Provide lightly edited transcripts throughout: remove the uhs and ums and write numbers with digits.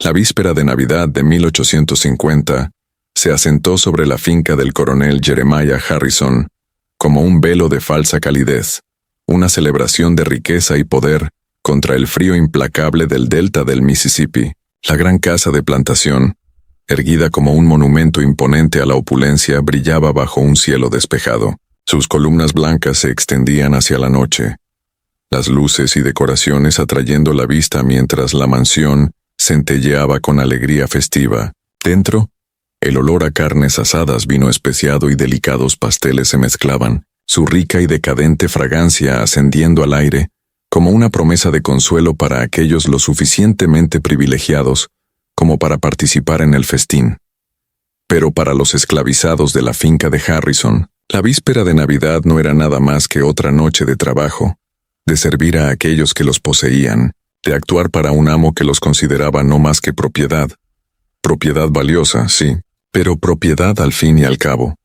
La víspera de Navidad de 1850, se asentó sobre la finca del coronel Jeremiah Harrison como un velo de falsa calidez, una celebración de riqueza y poder contra el frío implacable del delta del Mississippi. La gran casa de plantación, erguida como un monumento imponente a la opulencia, brillaba bajo un cielo despejado. Sus columnas blancas se extendían hacia la noche, las luces y decoraciones atrayendo la vista mientras la mansión centelleaba con alegría festiva. Dentro, el olor a carnes asadas, vino especiado y delicados pasteles se mezclaban, su rica y decadente fragancia ascendiendo al aire como una promesa de consuelo para aquellos lo suficientemente privilegiados como para participar en el festín. Pero para los esclavizados de la finca de Harrison, la víspera de Navidad no era nada más que otra noche de trabajo, de servir a aquellos que los poseían, de actuar para un amo que los consideraba no más que propiedad. Propiedad valiosa, sí, pero propiedad al fin y al cabo.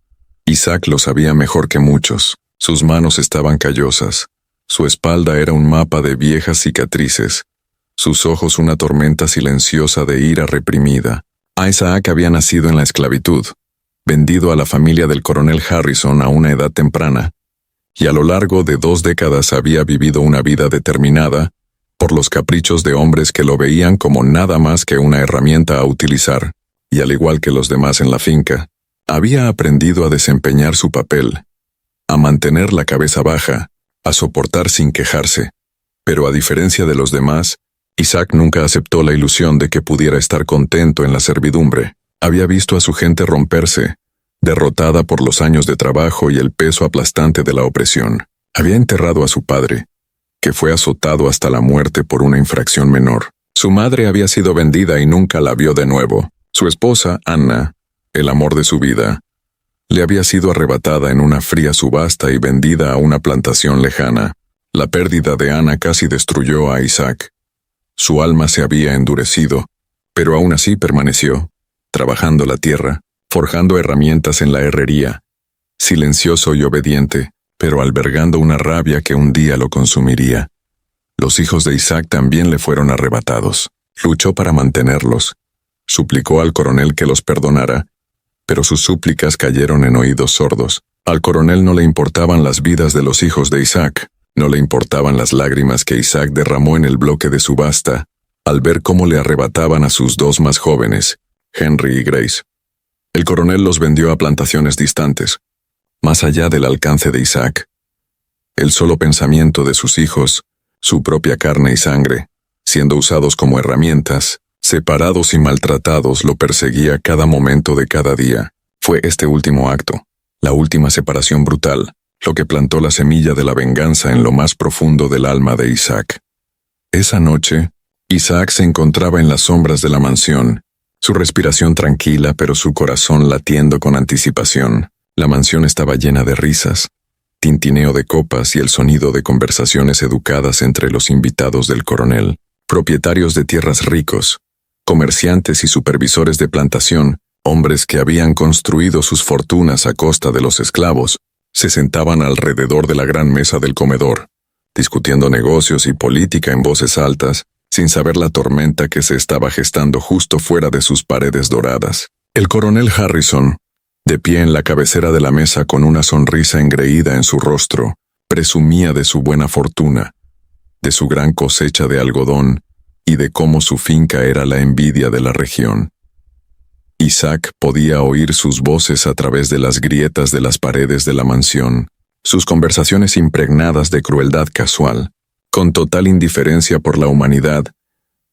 Isaac lo sabía mejor que muchos. Sus manos estaban callosas, su espalda era un mapa de viejas cicatrices, sus ojos una tormenta silenciosa de ira reprimida. Isaac había nacido en la esclavitud, vendido a la familia del coronel Harrison a una edad temprana, y a lo largo de 2 décadas había vivido una vida determinada por los caprichos de hombres que lo veían como nada más que una herramienta a utilizar, y al igual que los demás en la finca, había aprendido a desempeñar su papel, a mantener la cabeza baja, a soportar sin quejarse. Pero a diferencia de los demás, Isaac nunca aceptó la ilusión de que pudiera estar contento en la servidumbre. Había visto a su gente romperse, derrotada por los años de trabajo y el peso aplastante de la opresión. Había enterrado a su padre, que fue azotado hasta la muerte por una infracción menor. Su madre había sido vendida y nunca la vio de nuevo. Su esposa, Anna, el amor de su vida, le había sido arrebatada en una fría subasta y vendida a una plantación lejana. La pérdida de Anna casi destruyó a Isaac. Su alma se había endurecido, pero aún así permaneció, trabajando la tierra, forjando herramientas en la herrería, silencioso y obediente, pero albergando una rabia que un día lo consumiría. Los hijos de Isaac también le fueron arrebatados. Luchó para mantenerlos. Suplicó al coronel que los perdonara, pero sus súplicas cayeron en oídos sordos. Al coronel no le importaban las vidas de los hijos de Isaac, no le importaban las lágrimas que Isaac derramó en el bloque de subasta, al ver cómo le arrebataban a sus 2 más jóvenes, Henry y Grace. El coronel los vendió a plantaciones distantes, más allá del alcance de Isaac. El solo pensamiento de sus hijos, su propia carne y sangre, siendo usados como herramientas, separados y maltratados, lo perseguía cada momento de cada día. Fue este último acto, la última separación brutal, lo que plantó la semilla de la venganza en lo más profundo del alma de Isaac. Esa noche, Isaac se encontraba en las sombras de la mansión, su respiración tranquila pero su corazón latiendo con anticipación. La mansión estaba llena de risas, tintineo de copas y el sonido de conversaciones educadas entre los invitados del coronel, propietarios de tierras ricos, comerciantes y supervisores de plantación, hombres que habían construido sus fortunas a costa de los esclavos, se sentaban alrededor de la gran mesa del comedor, discutiendo negocios y política en voces altas, sin saber la tormenta que se estaba gestando justo fuera de sus paredes doradas. El coronel Harrison, de pie en la cabecera de la mesa con una sonrisa engreída en su rostro, presumía de su buena fortuna, de su gran cosecha de algodón y de cómo su finca era la envidia de la región. Isaac podía oír sus voces a través de las grietas de las paredes de la mansión, sus conversaciones impregnadas de crueldad casual, con total indiferencia por la humanidad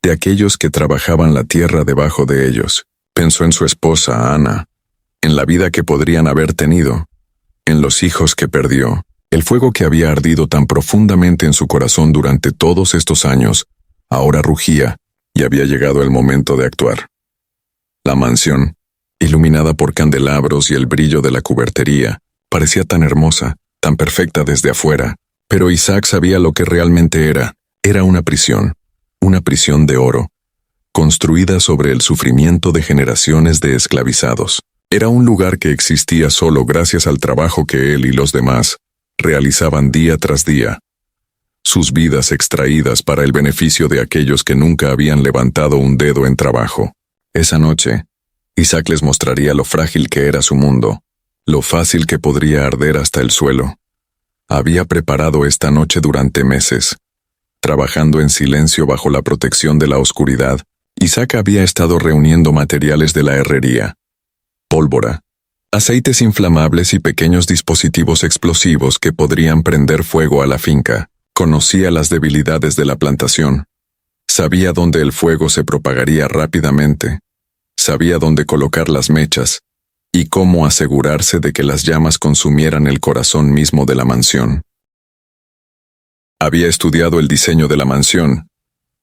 de aquellos que trabajaban la tierra debajo de ellos. Pensó en su esposa, Anna, en la vida que podrían haber tenido, en los hijos que perdió. El fuego que había ardido tan profundamente en su corazón durante todos estos años, ahora rugía, y había llegado el momento de actuar. La mansión, iluminada por candelabros y el brillo de la cubertería, parecía tan hermosa, tan perfecta desde afuera, pero Isaac sabía lo que realmente era. Era una prisión de oro, construida sobre el sufrimiento de generaciones de esclavizados. Era un lugar que existía solo gracias al trabajo que él y los demás realizaban día tras día. sus vidas extraídas para el beneficio de aquellos que nunca habían levantado un dedo en trabajo. Esa noche, Isaac les mostraría lo frágil que era su mundo, lo fácil que podría arder hasta el suelo. Había preparado esta noche durante meses. Trabajando en silencio bajo la protección de la oscuridad, Isaac había estado reuniendo materiales de la herrería: pólvora, aceites inflamables y pequeños dispositivos explosivos que podrían prender fuego a la finca. Conocía las debilidades de la plantación. Sabía dónde el fuego se propagaría rápidamente. Sabía dónde colocar las mechas y cómo asegurarse de que las llamas consumieran el corazón mismo de la mansión. Había estudiado el diseño de la mansión,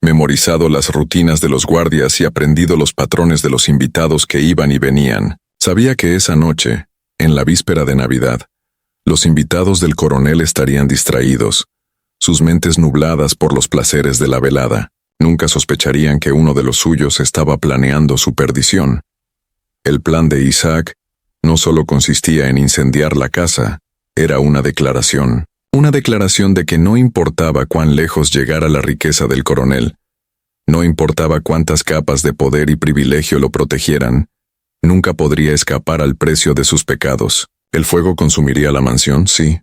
memorizado las rutinas de los guardias y aprendido los patrones de los invitados que iban y venían. Sabía que esa noche, en la víspera de Navidad, los invitados del coronel estarían distraídos, sus mentes nubladas por los placeres de la velada. Nunca sospecharían que uno de los suyos estaba planeando su perdición. El plan de Isaac no solo consistía en incendiar la casa, era una declaración de que no importaba cuán lejos llegara la riqueza del coronel, no importaba cuántas capas de poder y privilegio lo protegieran, nunca podría escapar al precio de sus pecados. El fuego consumiría la mansión, sí,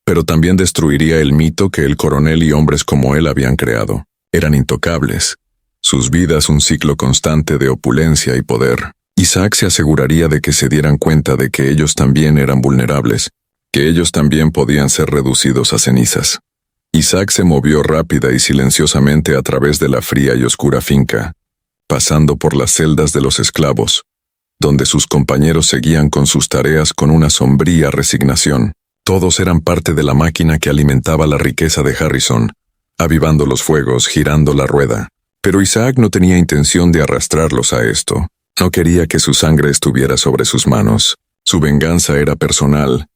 pero también destruiría el mito que el coronel y hombres como él habían creado. Eran intocables, sus vidas un ciclo constante de opulencia y poder. Isaac se aseguraría de que se dieran cuenta de que ellos también eran vulnerables, que ellos también podían ser reducidos a cenizas. Isaac se movió rápida y silenciosamente a través de la fría y oscura finca, pasando por las celdas de los esclavos, donde sus compañeros seguían con sus tareas con una sombría resignación. Todos eran parte de la máquina que alimentaba la riqueza de Harrison, avivando los fuegos, girando la rueda. Pero Isaac no tenía intención de arrastrarlos a esto. No quería que su sangre estuviera sobre sus manos. Su venganza era personal,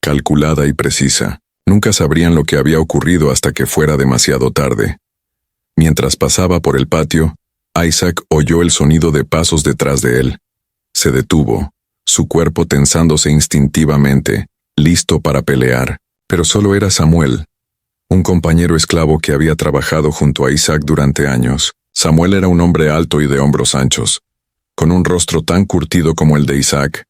calculada y precisa. Nunca sabrían lo que había ocurrido hasta que fuera demasiado tarde. Mientras pasaba por el patio, Isaac oyó el sonido de pasos detrás de él. Se detuvo, su cuerpo tensándose instintivamente, listo para pelear, pero solo era Samuel, un compañero esclavo que había trabajado junto a Isaac durante años. Samuel era un hombre alto y de hombros anchos, con un rostro tan curtido como el de Isaac.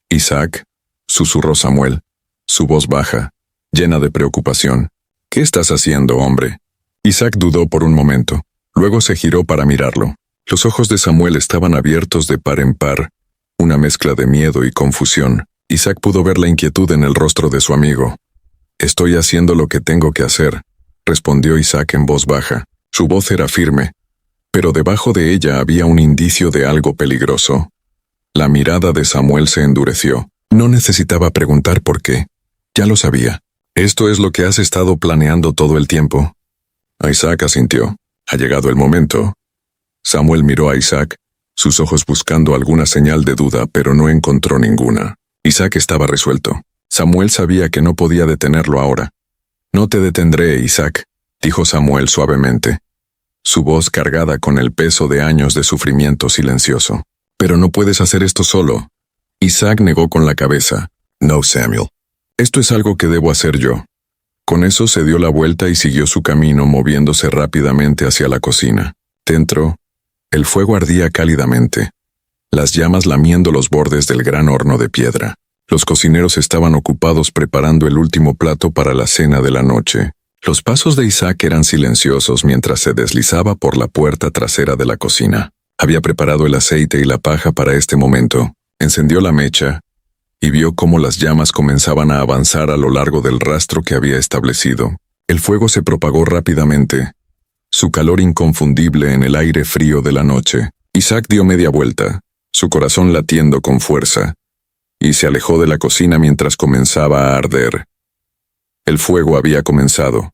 «Isaac», susurró Samuel, su voz baja, llena de preocupación. «¿Qué estás haciendo, hombre?» Isaac dudó por un momento, luego se giró para mirarlo. Los ojos de Samuel estaban abiertos de par en par, una mezcla de miedo y confusión. Isaac pudo ver la inquietud en el rostro de su amigo. «Estoy haciendo lo que tengo que hacer», respondió Isaac en voz baja. Su voz era firme, pero debajo de ella había un indicio de algo peligroso. La mirada de Samuel se endureció. No necesitaba preguntar por qué. Ya lo sabía. «¿Esto es lo que has estado planeando todo el tiempo?» Isaac asintió. «Ha llegado el momento». Samuel miró a Isaac, sus ojos buscando alguna señal de duda, pero no encontró ninguna. Isaac estaba resuelto. Samuel sabía que no podía detenerlo ahora. «No te detendré, Isaac», dijo Samuel suavemente, su voz cargada con el peso de años de sufrimiento silencioso. «Pero no puedes hacer esto solo». Isaac negó con la cabeza. «No, Samuel. Esto es algo que debo hacer yo». Con eso se dio la vuelta y siguió su camino moviéndose rápidamente hacia la cocina. Dentro, el fuego ardía cálidamente, las llamas lamiendo los bordes del gran horno de piedra. Los cocineros estaban ocupados preparando el último plato para la cena de la noche. Los pasos de Isaac eran silenciosos mientras se deslizaba por la puerta trasera de la cocina. Había preparado el aceite y la paja para este momento. Encendió la mecha y vio cómo las llamas comenzaban a avanzar a lo largo del rastro que había establecido. El fuego se propagó rápidamente, su calor inconfundible en el aire frío de la noche. Isaac dio media vuelta, su corazón latiendo con fuerza, y se alejó de la cocina mientras comenzaba a arder. El fuego había comenzado.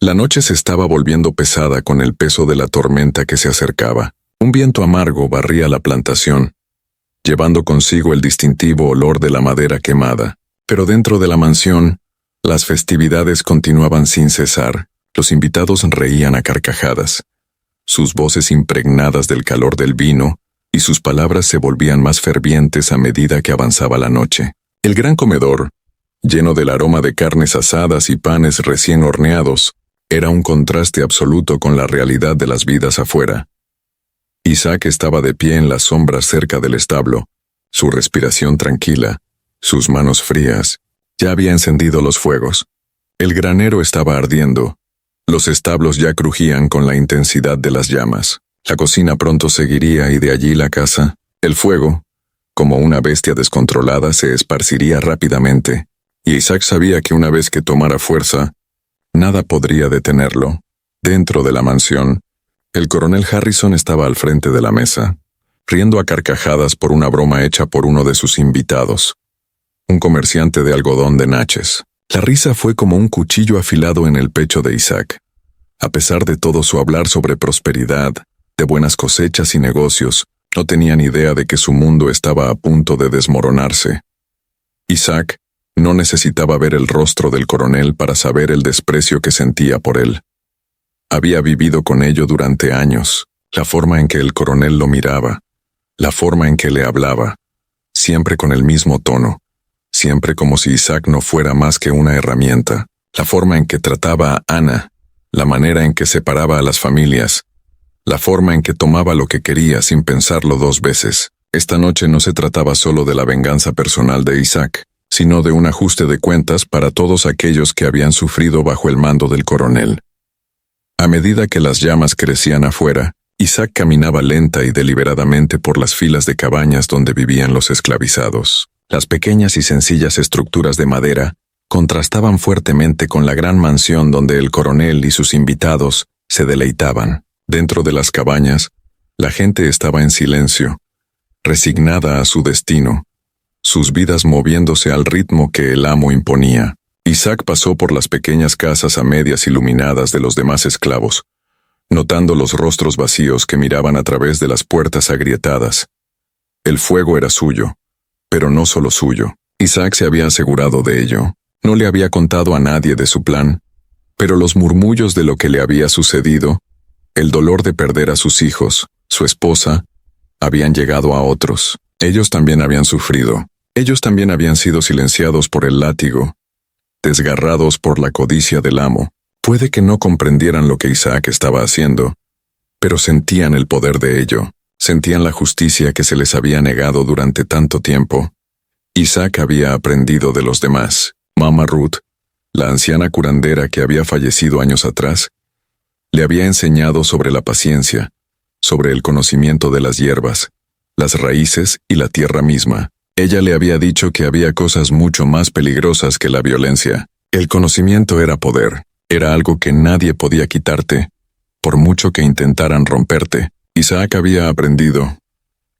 La noche se estaba volviendo pesada con el peso de la tormenta que se acercaba. Un viento amargo barría la plantación, llevando consigo el distintivo olor de la madera quemada. Pero dentro de la mansión, las festividades continuaban sin cesar. Los invitados reían a carcajadas, sus voces impregnadas del calor del vino, y sus palabras se volvían más fervientes a medida que avanzaba la noche. El gran comedor, lleno del aroma de carnes asadas y panes recién horneados, era un contraste absoluto con la realidad de las vidas afuera. Isaac estaba de pie en las sombras cerca del establo, su respiración tranquila, sus manos frías. Ya había encendido los fuegos. El granero estaba ardiendo. Los establos ya crujían con la intensidad de las llamas. La cocina pronto seguiría y de allí la casa. El fuego, como una bestia descontrolada, se esparciría rápidamente, y Isaac sabía que una vez que tomara fuerza, nada podría detenerlo. Dentro de la mansión, el coronel Harrison estaba al frente de la mesa, riendo a carcajadas por una broma hecha por uno de sus invitados, un comerciante de algodón de Natchez. La risa fue como un cuchillo afilado en el pecho de Isaac. A pesar de todo su hablar sobre prosperidad, de buenas cosechas y negocios, no tenía ni idea de que su mundo estaba a punto de desmoronarse. Isaac no necesitaba ver el rostro del coronel para saber el desprecio que sentía por él. Había vivido con ello durante años, la forma en que el coronel lo miraba, la forma en que le hablaba, siempre con el mismo tono, siempre como si Isaac no fuera más que una herramienta, la forma en que trataba a Ana, la manera en que separaba a las familias, la forma en que tomaba lo que quería sin pensarlo dos veces. Esta noche no se trataba solo de la venganza personal de Isaac, sino de un ajuste de cuentas para todos aquellos que habían sufrido bajo el mando del coronel. A medida que las llamas crecían afuera, Isaac caminaba lenta y deliberadamente por las filas de cabañas donde vivían los esclavizados. Las pequeñas y sencillas estructuras de madera contrastaban fuertemente con la gran mansión donde el coronel y sus invitados se deleitaban. Dentro de las cabañas, la gente estaba en silencio, resignada a su destino, sus vidas moviéndose al ritmo que el amo imponía. Isaac pasó por las pequeñas casas a medias iluminadas de los demás esclavos, notando los rostros vacíos que miraban a través de las puertas agrietadas. El fuego era suyo, pero no solo suyo. Isaac se había asegurado de ello. No le había contado a nadie de su plan, pero los murmullos de lo que le había sucedido, el dolor de perder a sus hijos, su esposa, habían llegado a otros. Ellos también habían sufrido. Ellos también habían sido silenciados por el látigo, desgarrados por la codicia del amo. Puede que no comprendieran lo que Isaac estaba haciendo, pero sentían el poder de ello. Sentían la justicia que se les había negado durante tanto tiempo. Isaac había aprendido de los demás. Mama Ruth, la anciana curandera que había fallecido años atrás, le había enseñado sobre la paciencia, sobre el conocimiento de las hierbas, las raíces y la tierra misma. Ella le había dicho que había cosas mucho más peligrosas que la violencia. El conocimiento era poder, era algo que nadie podía quitarte, por mucho que intentaran romperte. Isaac había aprendido,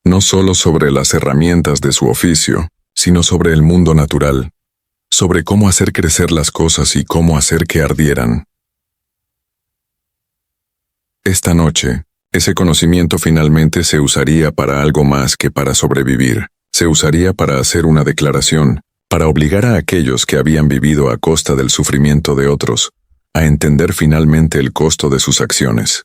no solo sobre las herramientas de su oficio, sino sobre el mundo natural, sobre cómo hacer crecer las cosas y cómo hacer que ardieran. Esta noche, ese conocimiento finalmente se usaría para algo más que para sobrevivir. Se usaría para hacer una declaración, para obligar a aquellos que habían vivido a costa del sufrimiento de otros, a entender finalmente el costo de sus acciones.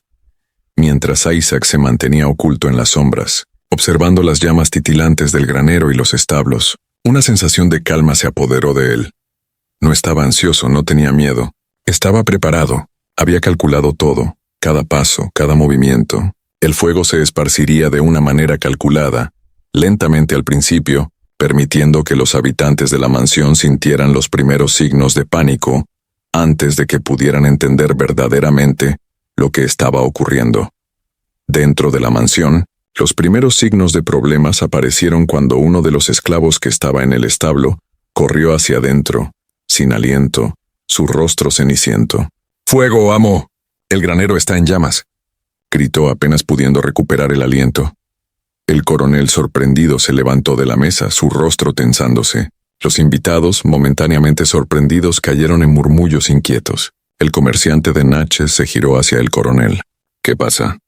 Mientras Isaac se mantenía oculto en las sombras, observando las llamas titilantes del granero y los establos, una sensación de calma se apoderó de él. No estaba ansioso, no tenía miedo. Estaba preparado, había calculado todo, cada paso, cada movimiento. El fuego se esparciría de una manera calculada, lentamente al principio, permitiendo que los habitantes de la mansión sintieran los primeros signos de pánico, antes de que pudieran entender verdaderamente lo que estaba ocurriendo. Dentro de la mansión, los primeros signos de problemas aparecieron cuando uno de los esclavos que estaba en el establo corrió hacia adentro, sin aliento, su rostro ceniciento. «¡Fuego, amo! El granero está en llamas», gritó apenas pudiendo recuperar el aliento. El coronel sorprendido se levantó de la mesa, su rostro tensándose. Los invitados, momentáneamente sorprendidos, cayeron en murmullos inquietos. El comerciante de Natchez se giró hacia el coronel. «¿Qué pasa?»,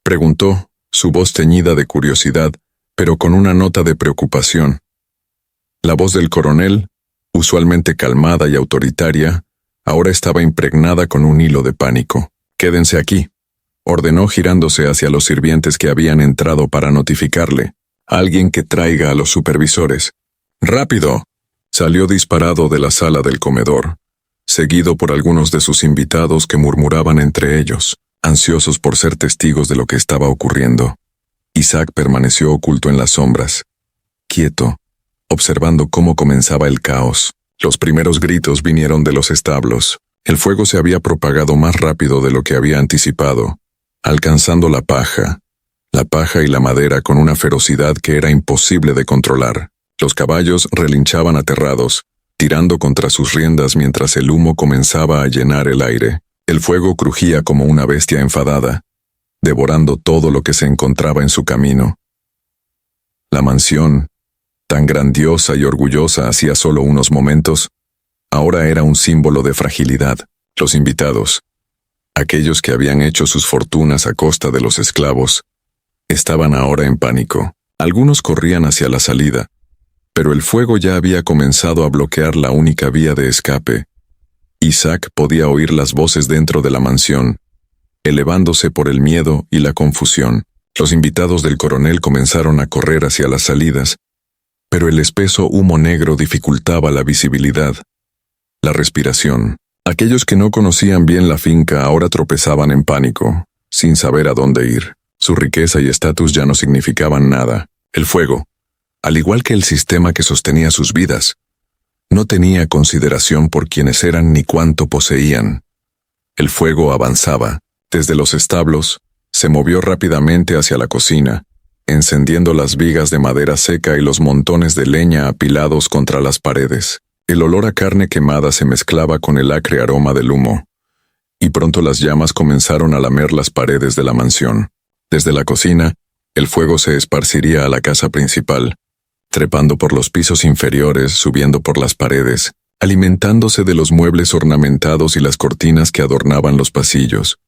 preguntó, su voz teñida de curiosidad, pero con una nota de preocupación. La voz del coronel, usualmente calmada y autoritaria, ahora estaba impregnada con un hilo de pánico. «Quédense aquí», ordenó girándose hacia los sirvientes que habían entrado para notificarle. «Alguien que traiga a los supervisores». «¡Rápido!», Salió disparado de la sala del comedor, seguido por algunos de sus invitados que murmuraban entre ellos, ansiosos por ser testigos de lo que estaba ocurriendo. Isaac permaneció oculto en las sombras, quieto, observando cómo comenzaba el caos. Los primeros gritos vinieron de los establos. El fuego se había propagado más rápido de lo que había anticipado, alcanzando la paja y la madera con una ferocidad que era imposible de controlar. Los caballos relinchaban aterrados, tirando contra sus riendas mientras el humo comenzaba a llenar el aire. El fuego crujía como una bestia enfadada, devorando todo lo que se encontraba en su camino. La mansión, tan grandiosa y orgullosa hacía solo unos momentos, ahora era un símbolo de fragilidad. Los invitados, aquellos que habían hecho sus fortunas a costa de los esclavos, estaban ahora en pánico. Algunos corrían hacia la salida, pero el fuego ya había comenzado a bloquear la única vía de escape. Isaac podía oír las voces dentro de la mansión, elevándose por el miedo y la confusión. Los invitados del coronel comenzaron a correr hacia las salidas, pero el espeso humo negro dificultaba la visibilidad, la respiración. Aquellos que no conocían bien la finca ahora tropezaban en pánico, sin saber a dónde ir. Su riqueza y estatus ya no significaban nada. El fuego, al igual que el sistema que sostenía sus vidas, no tenía consideración por quienes eran ni cuánto poseían. El fuego avanzaba. Desde los establos, se movió rápidamente hacia la cocina, encendiendo las vigas de madera seca y los montones de leña apilados contra las paredes. El olor a carne quemada se mezclaba con el acre aroma del humo, y pronto las llamas comenzaron a lamer las paredes de la mansión. Desde la cocina, el fuego se esparciría a la casa principal, trepando por los pisos inferiores, subiendo por las paredes, alimentándose de los muebles ornamentados y las cortinas que adornaban los pasillos.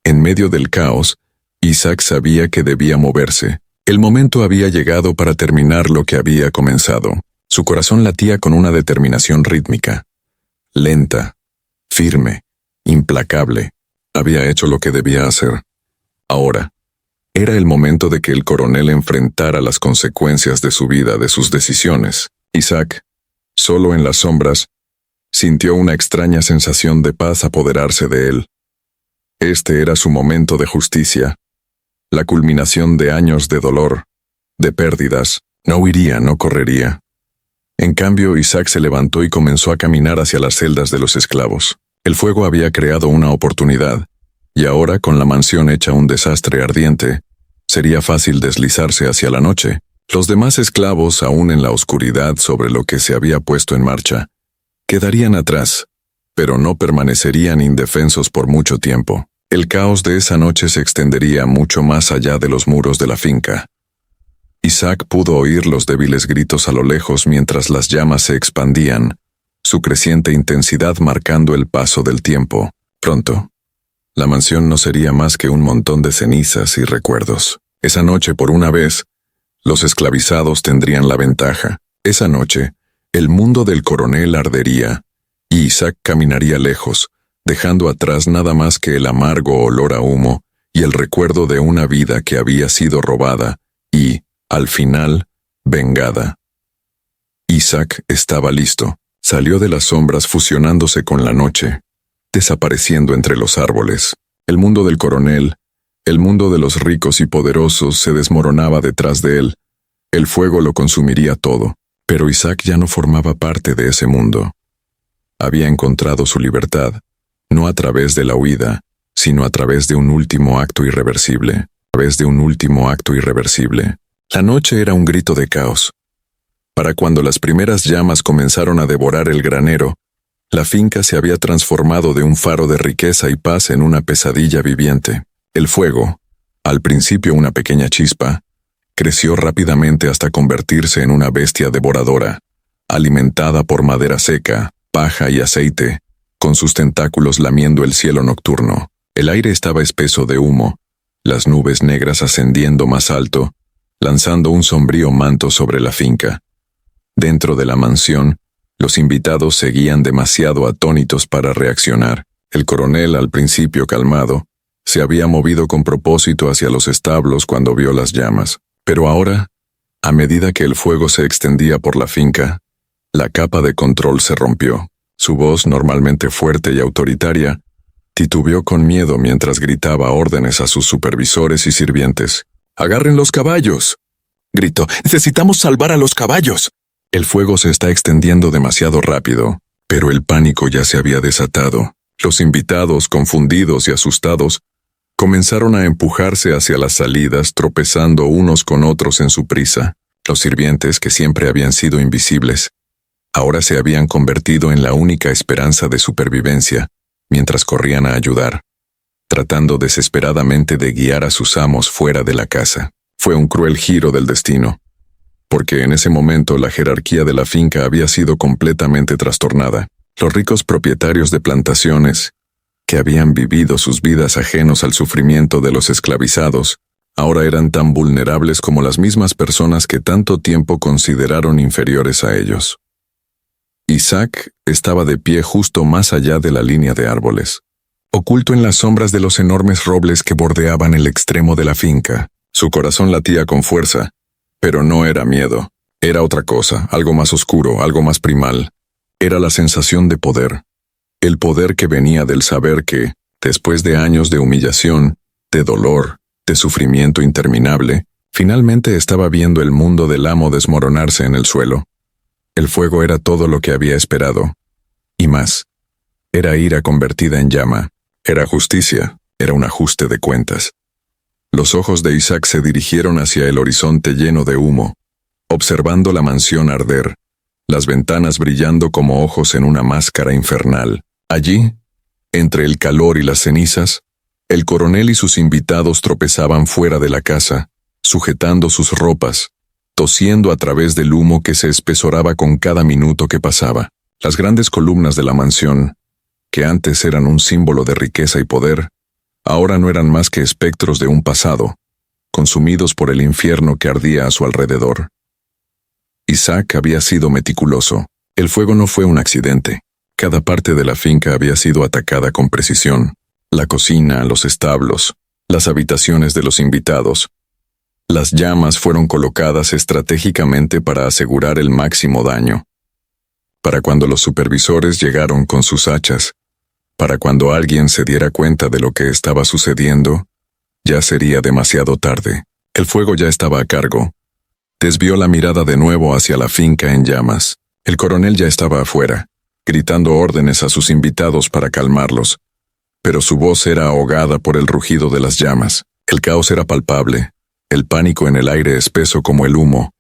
En medio del caos, Isaac sabía que debía moverse. El momento había llegado para terminar lo que había comenzado. Su corazón latía con una determinación rítmica, lenta, firme, implacable. Había hecho lo que debía hacer. Ahora, era el momento de que el coronel enfrentara las consecuencias de su vida, de sus decisiones. Isaac, solo en las sombras, sintió una extraña sensación de paz apoderarse de él. Este era su momento de justicia, la culminación de años de dolor, de pérdidas. No huiría, no correría. En cambio, Isaac se levantó y comenzó a caminar hacia las celdas de los esclavos. El fuego había creado una oportunidad, y ahora, con la mansión hecha un desastre ardiente, sería fácil deslizarse hacia la noche. Los demás esclavos, aún en la oscuridad sobre lo que se había puesto en marcha, quedarían atrás, pero no permanecerían indefensos por mucho tiempo. El caos de esa noche se extendería mucho más allá de los muros de la finca. Isaac pudo oír los débiles gritos a lo lejos mientras las llamas se expandían, su creciente intensidad marcando el paso del tiempo. Pronto, la mansión no sería más que un montón de cenizas y recuerdos. Esa noche, por una vez, los esclavizados tendrían la ventaja. Esa noche, el mundo del coronel ardería, y Isaac caminaría lejos, dejando atrás nada más que el amargo olor a humo y el recuerdo de una vida que había sido robada y, al final, vengada. Isaac estaba listo. Salió de las sombras fusionándose con la noche, desapareciendo entre los árboles. El mundo del coronel, el mundo de los ricos y poderosos se desmoronaba detrás de él. El fuego lo consumiría todo, pero Isaac ya no formaba parte de ese mundo. Había encontrado su libertad, no a través de la huida, sino a través de un último acto irreversible. La noche era un grito de caos. Para cuando las primeras llamas comenzaron a devorar el granero, la finca se había transformado de un faro de riqueza y paz en una pesadilla viviente. El fuego, al principio una pequeña chispa, creció rápidamente hasta convertirse en una bestia devoradora, alimentada por madera seca, paja y aceite, con sus tentáculos lamiendo el cielo nocturno. El aire estaba espeso de humo, las nubes negras ascendiendo más alto, lanzando un sombrío manto sobre la finca. Dentro de la mansión, los invitados seguían demasiado atónitos para reaccionar. El coronel, al principio calmado, se había movido con propósito hacia los establos cuando vio las llamas. Pero ahora, a medida que el fuego se extendía por la finca, La capa de control se rompió. Su voz, normalmente fuerte y autoritaria, titubeó con miedo mientras gritaba órdenes a sus supervisores y sirvientes. «¡Agarren los caballos!», gritó. «¡Necesitamos salvar a los caballos!». El fuego se está extendiendo demasiado rápido, pero el pánico ya se había desatado. Los invitados, confundidos y asustados, comenzaron a empujarse hacia las salidas, tropezando unos con otros en su prisa. Los sirvientes, que siempre habían sido invisibles, ahora se habían convertido en la única esperanza de supervivencia, mientras corrían a ayudar, tratando desesperadamente de guiar a sus amos fuera de la casa. Fue un cruel giro del destino, porque en ese momento la jerarquía de la finca había sido completamente trastornada. Los ricos propietarios de plantaciones, que habían vivido sus vidas ajenos al sufrimiento de los esclavizados, ahora eran tan vulnerables como las mismas personas que tanto tiempo consideraron inferiores a ellos. Isaac estaba de pie justo más allá de la línea de árboles, oculto en las sombras de los enormes robles que bordeaban el extremo de la finca. Su corazón latía con fuerza, pero no era miedo. Era otra cosa, algo más oscuro, algo más primal. Era la sensación de poder. El poder que venía del saber que, después de años de humillación, de dolor, de sufrimiento interminable, finalmente estaba viendo el mundo del amo desmoronarse en el suelo. El fuego era todo lo que había esperado. Y más. Era ira convertida en llama. Era justicia. Era un ajuste de cuentas. Los ojos de Isaac se dirigieron hacia el horizonte lleno de humo, observando la mansión arder, las ventanas brillando como ojos en una máscara infernal. Allí, entre el calor y las cenizas, el coronel y sus invitados tropezaban fuera de la casa, sujetando sus ropas, tosiendo a través del humo que se espesoraba con cada minuto que pasaba. Las grandes columnas de la mansión, que antes eran un símbolo de riqueza y poder, ahora no eran más que espectros de un pasado, consumidos por el infierno que ardía a su alrededor. Isaac había sido meticuloso. El fuego no fue un accidente. Cada parte de la finca había sido atacada con precisión. La cocina, los establos, las habitaciones de los invitados. Las llamas fueron colocadas estratégicamente para asegurar el máximo daño. Para cuando los supervisores llegaron con sus hachas, para cuando alguien se diera cuenta de lo que estaba sucediendo, ya sería demasiado tarde. El fuego ya estaba a cargo. Desvió la mirada de nuevo hacia la finca en llamas. El coronel ya estaba afuera, gritando órdenes a sus invitados para calmarlos, pero su voz era ahogada por el rugido de las llamas. El caos era palpable, el pánico en el aire espeso como el humo,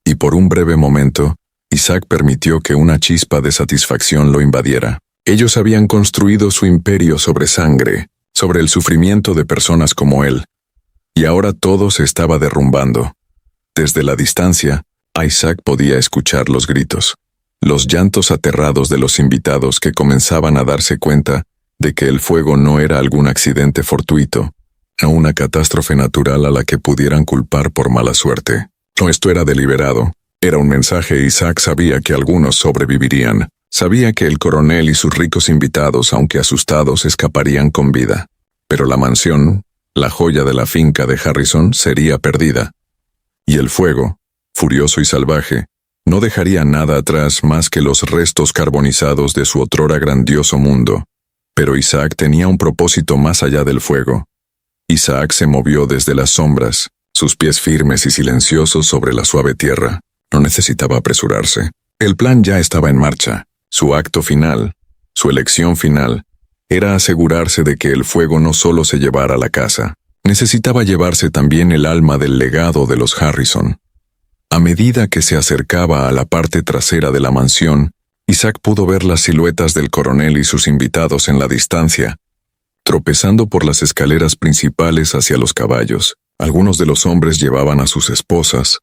y por un breve momento, Isaac permitió que una chispa de satisfacción lo invadiera. Ellos habían construido su imperio sobre sangre, sobre el sufrimiento de personas como él, y ahora todo se estaba derrumbando. Desde la distancia, Isaac podía escuchar los gritos, los llantos aterrados de los invitados que comenzaban a darse cuenta de que el fuego no era algún accidente fortuito, no una catástrofe natural a la que pudieran culpar por mala suerte. No, esto era deliberado. Era un mensaje. Isaac sabía que algunos sobrevivirían. Sabía que el coronel y sus ricos invitados, aunque asustados, escaparían con vida. Pero la mansión, la joya de la finca de Harrison, sería perdida. Y el fuego, furioso y salvaje, no dejaría nada atrás más que los restos carbonizados de su otrora grandioso mundo. Pero Isaac tenía un propósito más allá del fuego. Isaac se movió desde las sombras, sus pies firmes y silenciosos sobre la suave tierra. No necesitaba apresurarse. El plan ya estaba en marcha. Su acto final, su elección final, era asegurarse de que el fuego no solo se llevara a la casa, necesitaba llevarse también el alma del legado de los Harrison. A medida que se acercaba a la parte trasera de la mansión, Isaac pudo ver las siluetas del coronel y sus invitados en la distancia, tropezando por las escaleras principales hacia los caballos. Algunos de los hombres llevaban a sus esposas,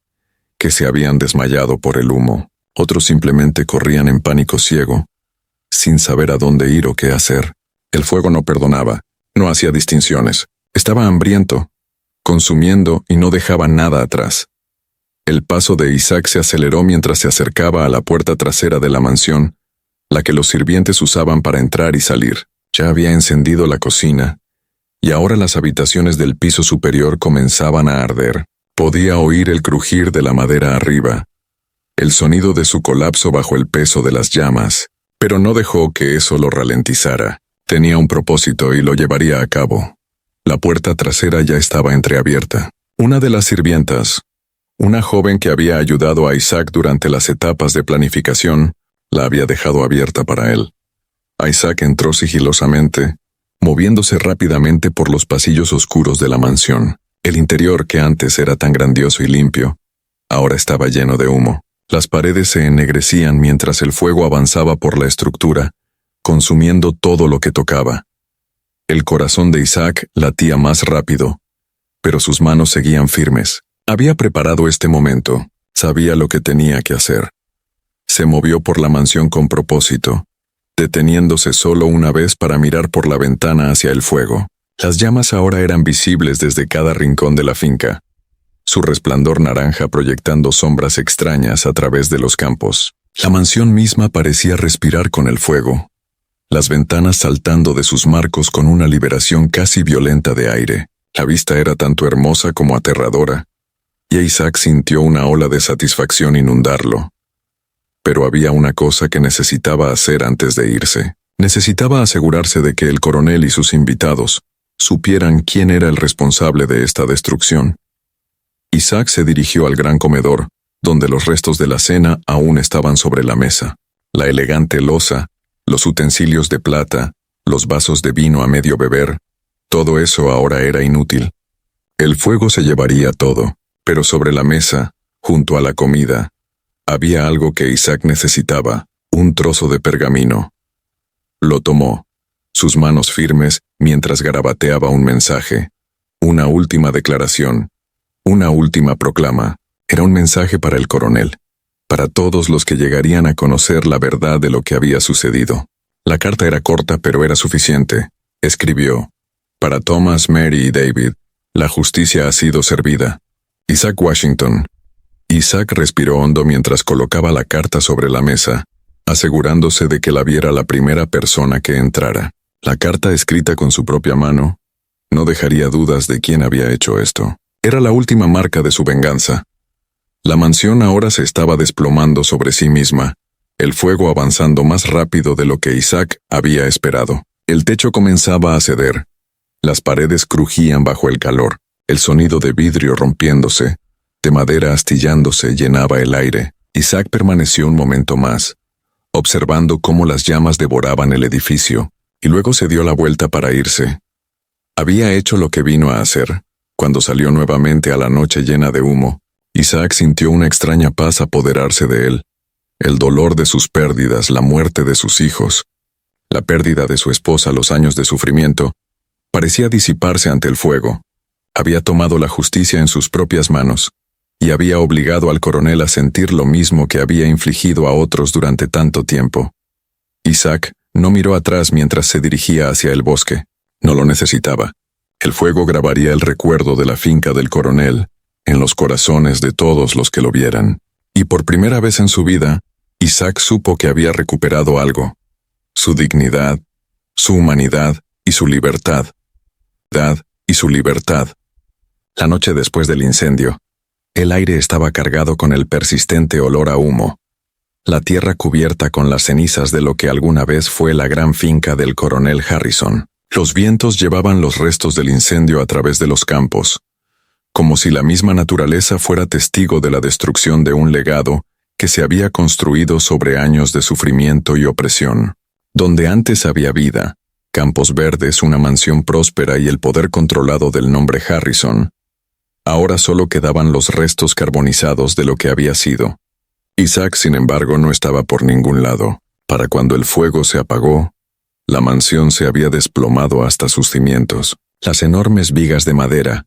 que se habían desmayado por el humo. Otros simplemente corrían en pánico ciego, sin saber a dónde ir o qué hacer. El fuego no perdonaba, no hacía distinciones. Estaba hambriento, consumiendo y no dejaba nada atrás. El paso de Isaac se aceleró mientras se acercaba a la puerta trasera de la mansión, la que los sirvientes usaban para entrar y salir. Ya había encendido la cocina, y ahora las habitaciones del piso superior comenzaban a arder. Podía oír el crujir de la madera arriba, el sonido de su colapso bajo el peso de las llamas, pero no dejó que eso lo ralentizara. Tenía un propósito y lo llevaría a cabo. La puerta trasera ya estaba entreabierta. Una de las sirvientas, una joven que había ayudado a Isaac durante las etapas de planificación, la había dejado abierta para él. Isaac entró sigilosamente, moviéndose rápidamente por los pasillos oscuros de la mansión. El interior, que antes era tan grandioso y limpio, ahora estaba lleno de humo. Las paredes se ennegrecían mientras el fuego avanzaba por la estructura, consumiendo todo lo que tocaba. El corazón de Isaac latía más rápido, pero sus manos seguían firmes. Había preparado este momento, sabía lo que tenía que hacer. Se movió por la mansión con propósito, deteniéndose solo una vez para mirar por la ventana hacia el fuego. Las llamas ahora eran visibles desde cada rincón de la finca, su resplandor naranja proyectando sombras extrañas a través de los campos. La mansión misma parecía respirar con el fuego, las ventanas saltando de sus marcos con una liberación casi violenta de aire. La vista era tanto hermosa como aterradora, y Isaac sintió una ola de satisfacción inundarlo. Pero había una cosa que necesitaba hacer antes de irse. Necesitaba asegurarse de que el coronel y sus invitados supieran quién era el responsable de esta destrucción. Isaac se dirigió al gran comedor, donde los restos de la cena aún estaban sobre la mesa. La elegante loza, los utensilios de plata, los vasos de vino a medio beber, todo eso ahora era inútil. El fuego se llevaría todo, pero sobre la mesa, junto a la comida, había algo que Isaac necesitaba, un trozo de pergamino. Lo tomó, sus manos firmes mientras garabateaba un mensaje, una última declaración, una última proclama. Era un mensaje para el coronel, para todos los que llegarían a conocer la verdad de lo que había sucedido. La carta era corta, pero era suficiente. Escribió: para Thomas, Mary y David, la justicia ha sido servida. Isaac Washington. Isaac respiró hondo mientras colocaba la carta sobre la mesa, asegurándose de que la viera la primera persona que entrara. La carta, escrita con su propia mano, no dejaría dudas de quién había hecho esto. Era la última marca de su venganza. La mansión ahora se estaba desplomando sobre sí misma, el fuego avanzando más rápido de lo que Isaac había esperado. El techo comenzaba a ceder. Las paredes crujían bajo el calor. El sonido de vidrio rompiéndose, de madera astillándose, llenaba el aire. Isaac permaneció un momento más, observando cómo las llamas devoraban el edificio, y luego se dio la vuelta para irse. Había hecho lo que vino a hacer. Cuando salió nuevamente a la noche llena de humo, Isaac sintió una extraña paz apoderarse de él. El dolor de sus pérdidas, la muerte de sus hijos, la pérdida de su esposa, los años de sufrimiento, parecía disiparse ante el fuego. Había tomado la justicia en sus propias manos, y había obligado al coronel a sentir lo mismo que había infligido a otros durante tanto tiempo. Isaac no miró atrás mientras se dirigía hacia el bosque. No lo necesitaba. El fuego grabaría el recuerdo de la finca del coronel en los corazones de todos los que lo vieran. Y por primera vez en su vida, Isaac supo que había recuperado algo: su dignidad, su humanidad y su libertad. La noche después del incendio, el aire estaba cargado con el persistente olor a humo. La tierra cubierta con las cenizas de lo que alguna vez fue la gran finca del coronel Harrison. Los vientos llevaban los restos del incendio a través de los campos, como si la misma naturaleza fuera testigo de la destrucción de un legado que se había construido sobre años de sufrimiento y opresión. Donde antes había vida, campos verdes, una mansión próspera y el poder controlado del nombre Harrison, ahora solo quedaban los restos carbonizados de lo que había sido. Isaac, sin embargo, no estaba por ningún lado. Para cuando el fuego se apagó, la mansión se había desplomado hasta sus cimientos. Las enormes vigas de madera,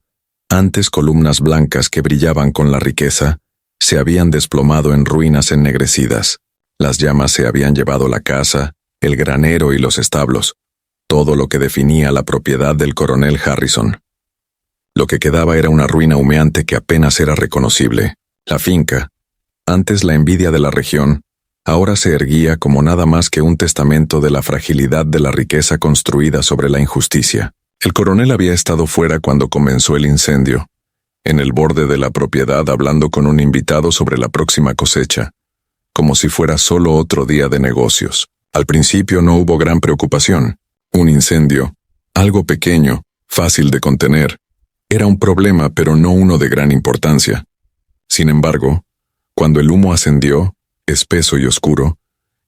antes columnas blancas que brillaban con la riqueza, se habían desplomado en ruinas ennegrecidas. Las llamas se habían llevado la casa, el granero y los establos, todo lo que definía la propiedad del coronel Harrison. Lo que quedaba era una ruina humeante que apenas era reconocible. La finca, antes la envidia de la región, ahora se erguía como nada más que un testamento de la fragilidad de la riqueza construida sobre la injusticia. El coronel había estado fuera cuando comenzó el incendio, en el borde de la propiedad hablando con un invitado sobre la próxima cosecha. como si fuera solo otro día de negocios. Al principio no hubo gran preocupación. Un incendio, algo pequeño, fácil de contener, era un problema, pero no uno de gran importancia. Sin embargo, cuando el humo ascendió, espeso y oscuro,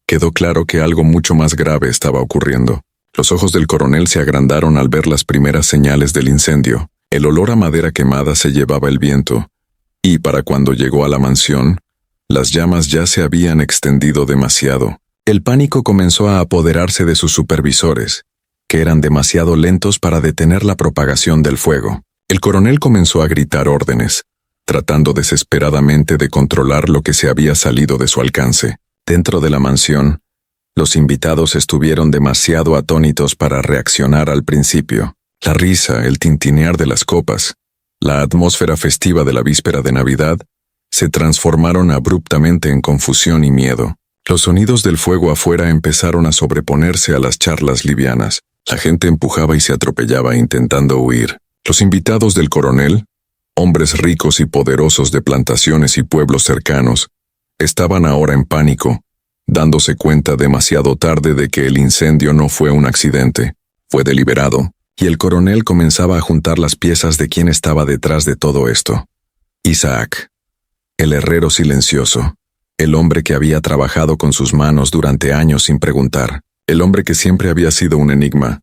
quedó claro que algo mucho más grave estaba ocurriendo. Los ojos del coronel se agrandaron al ver las primeras señales del incendio. El olor a madera quemada se llevaba el viento, y para cuando llegó a la mansión, las llamas ya se habían extendido demasiado. El pánico comenzó a apoderarse de sus supervisores, que eran demasiado lentos para detener la propagación del fuego. El coronel comenzó a gritar órdenes, tratando desesperadamente de controlar lo que se había salido de su alcance. Dentro de la mansión, los invitados estuvieron demasiado atónitos para reaccionar al principio. La risa, el tintinear de las copas, la atmósfera festiva de la víspera de Navidad, se transformaron abruptamente en confusión y miedo. Los sonidos del fuego afuera empezaron a sobreponerse a las charlas livianas. La gente empujaba y se atropellaba intentando huir. Los invitados del coronel, hombres ricos y poderosos de plantaciones y pueblos cercanos, estaban ahora en pánico, dándose cuenta demasiado tarde de que el incendio no fue un accidente, fue deliberado, y el coronel comenzaba a juntar las piezas de quién estaba detrás de todo esto. Isaac, el herrero silencioso, el hombre que había trabajado con sus manos durante años sin preguntar, el hombre que siempre había sido un enigma,